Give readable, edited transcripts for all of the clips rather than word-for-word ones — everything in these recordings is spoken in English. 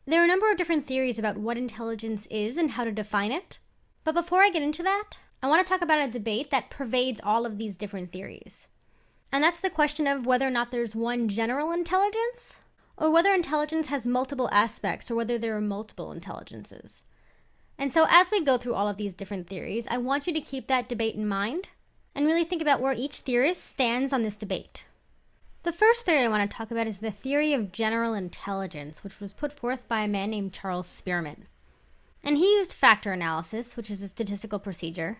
There are a number of different theories about what intelligence is and how to define it. But before I get into that, I want to talk about a debate that pervades all of these different theories. And that's the question of whether or not there's one general intelligence, or whether intelligence has multiple aspects, or whether there are multiple intelligences. And so as we go through all of these different theories, I want you to keep that debate in mind and really think about where each theorist stands on this debate. The first theory I want to talk about is the theory of general intelligence, which was put forth by a man named Charles Spearman. And he used factor analysis, which is a statistical procedure,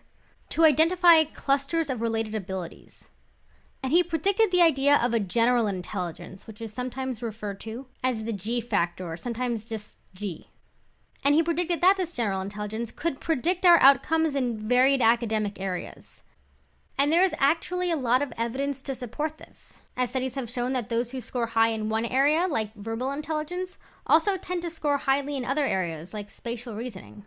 to identify clusters of related abilities. And he predicted the idea of a general intelligence, which is sometimes referred to as the G factor, or sometimes just G. And he predicted that this general intelligence could predict our outcomes in varied academic areas. And there is actually a lot of evidence to support this, as studies have shown that those who score high in one area, like verbal intelligence, also tend to score highly in other areas, like spatial reasoning.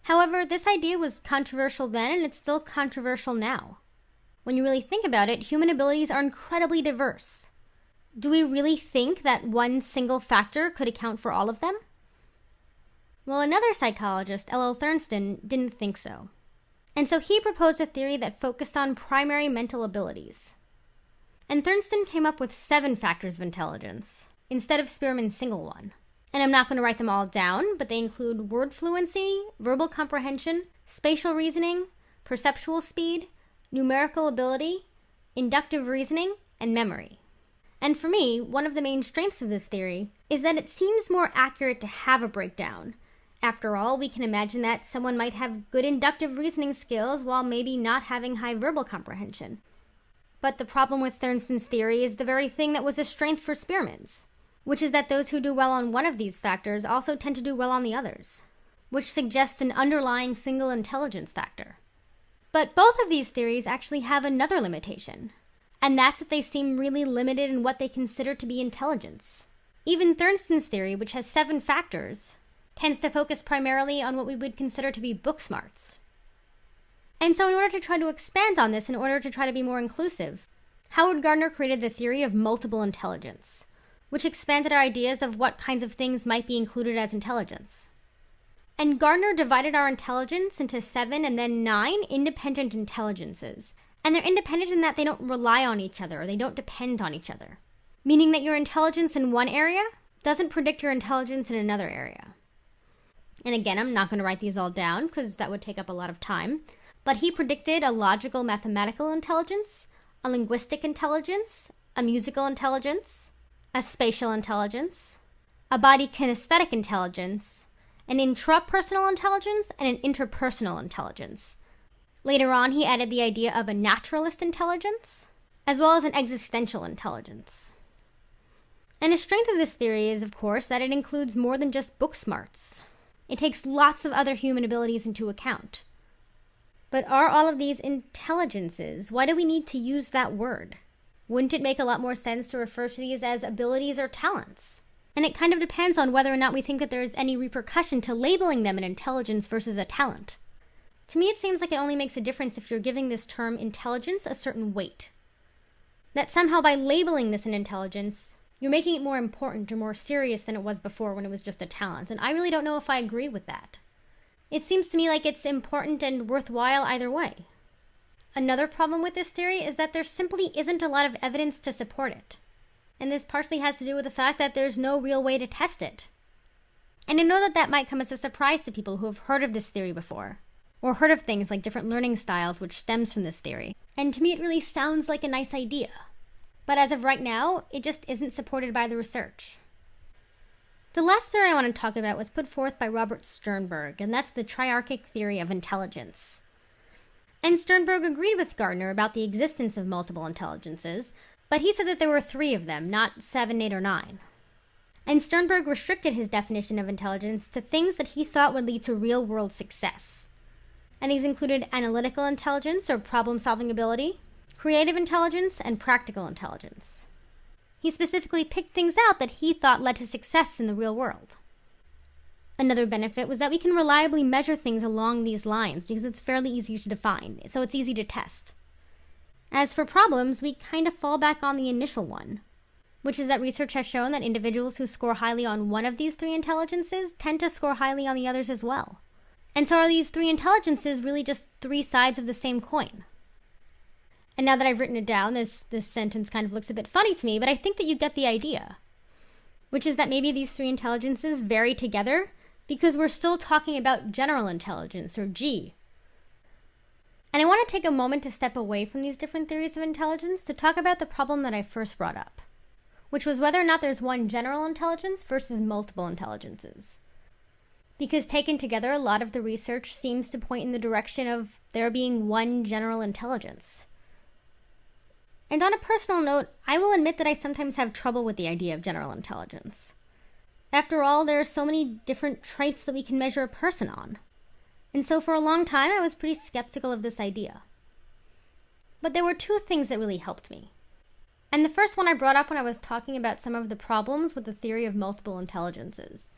However, this idea was controversial then, and it's still controversial now. When you really think about it, human abilities are incredibly diverse. Do we really think that one single factor could account for all of them? Well, another psychologist, L.L. Thurnston, didn't think so. And so he proposed a theory that focused on primary mental abilities. And Thurnston came up with 7 factors of intelligence, instead of Spearman's single one. And I'm not going to write them all down, but they include word fluency, verbal comprehension, spatial reasoning, perceptual speed, numerical ability, inductive reasoning, and memory. And for me, one of the main strengths of this theory is that it seems more accurate to have a breakdown. After all, we can imagine that someone might have good inductive reasoning skills while maybe not having high verbal comprehension. But the problem with Thurnston's theory is the very thing that was a strength for Spearman's, which is that those who do well on one of these factors also tend to do well on the others, which suggests an underlying single intelligence factor. But both of these theories actually have another limitation, and that's that they seem really limited in what they consider to be intelligence. Even Thurnston's theory, which has 7 factors, tends to focus primarily on what we would consider to be book smarts. And so in order to try to expand on this, in order to try to be more inclusive, Howard Gardner created the theory of multiple intelligence, which expanded our ideas of what kinds of things might be included as intelligence. And Gardner divided our intelligence into 7 and then 9 independent intelligences. And they're independent in that they don't rely on each other, or they don't depend on each other. Meaning that your intelligence in one area doesn't predict your intelligence in another area. And again, I'm not going to write these all down because that would take up a lot of time. But he predicted a logical mathematical intelligence, a linguistic intelligence, a musical intelligence, a spatial intelligence, a body kinesthetic intelligence, an intrapersonal intelligence, and an interpersonal intelligence. Later on, he added the idea of a naturalist intelligence, as well as an existential intelligence. And a strength of this theory is, of course, that it includes more than just book smarts. It takes lots of other human abilities into account. But are all of these intelligences? Why do we need to use that word? Wouldn't it make a lot more sense to refer to these as abilities or talents? And it kind of depends on whether or not we think that there's any repercussion to labeling them an intelligence versus a talent. To me, it seems like it only makes a difference if you're giving this term intelligence a certain weight. That somehow by labeling this an intelligence, you're making it more important or more serious than it was before when it was just a talent. And I really don't know if I agree with that. It seems to me like it's important and worthwhile either way. Another problem with this theory is that there simply isn't a lot of evidence to support it. And this partially has to do with the fact that there's no real way to test it. And I know that that might come as a surprise to people who have heard of this theory before, or heard of things like different learning styles which stems from this theory. And to me it really sounds like a nice idea. But as of right now, it just isn't supported by the research. The last theory I want to talk about was put forth by Robert Sternberg, and that's the triarchic theory of intelligence. And Sternberg agreed with Gardner about the existence of multiple intelligences, but he said that there were 3 of them, not 7, 8, or 9. And Sternberg restricted his definition of intelligence to things that he thought would lead to real-world success. And these included analytical intelligence, or problem-solving ability, creative intelligence, and practical intelligence. He specifically picked things out that he thought led to success in the real world. Another benefit was that we can reliably measure things along these lines because it's fairly easy to define, so it's easy to test. As for problems, we kind of fall back on the initial one. which is that research has shown that individuals who score highly on one of these three intelligences tend to score highly on the others as well. And so are these three intelligences really just three sides of the same coin? And now that I've written it down, this sentence kind of looks a bit funny to me, but I think that you get the idea. Which is that maybe these three intelligences vary together because we're still talking about general intelligence, or G. And I want to take a moment to step away from these different theories of intelligence to talk about the problem that I first brought up, which was whether or not there's one general intelligence versus multiple intelligences. Because taken together, a lot of the research seems to point in the direction of there being one general intelligence. And on a personal note, I will admit that I sometimes have trouble with the idea of general intelligence. After all, there are so many different traits that we can measure a person on. And so for a long time, I was pretty skeptical of this idea. But there were two things that really helped me. And the first one I brought up when I was talking about some of the problems with the theory of multiple intelligences.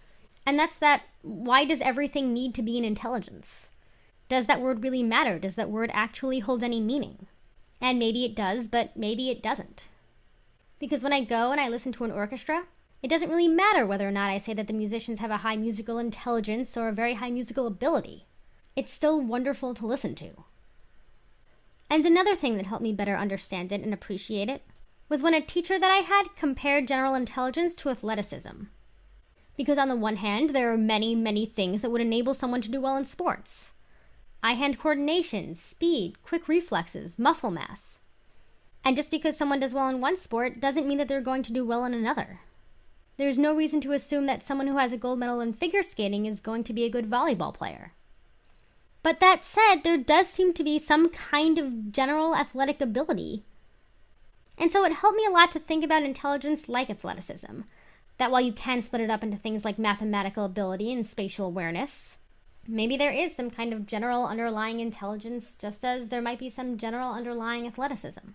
And that's that, why does everything need to be an intelligence? Does that word really matter? Does that word actually hold any meaning? And maybe it does, but maybe it doesn't. Because when I go and I listen to an orchestra, it doesn't really matter whether or not I say that the musicians have a high musical intelligence or a very high musical ability. It's still wonderful to listen to. And another thing that helped me better understand it and appreciate it was when a teacher that I had compared general intelligence to athleticism. Because on the one hand, there are many, many things that would enable someone to do well in sports. Eye-hand coordination, speed, quick reflexes, muscle mass. And just because someone does well in one sport doesn't mean that they're going to do well in another. There's no reason to assume that someone who has a gold medal in figure skating is going to be a good volleyball player. But that said, there does seem to be some kind of general athletic ability. And so it helped me a lot to think about intelligence like athleticism. That while you can split it up into things like mathematical ability and spatial awareness, maybe there is some kind of general underlying intelligence, just as there might be some general underlying athleticism.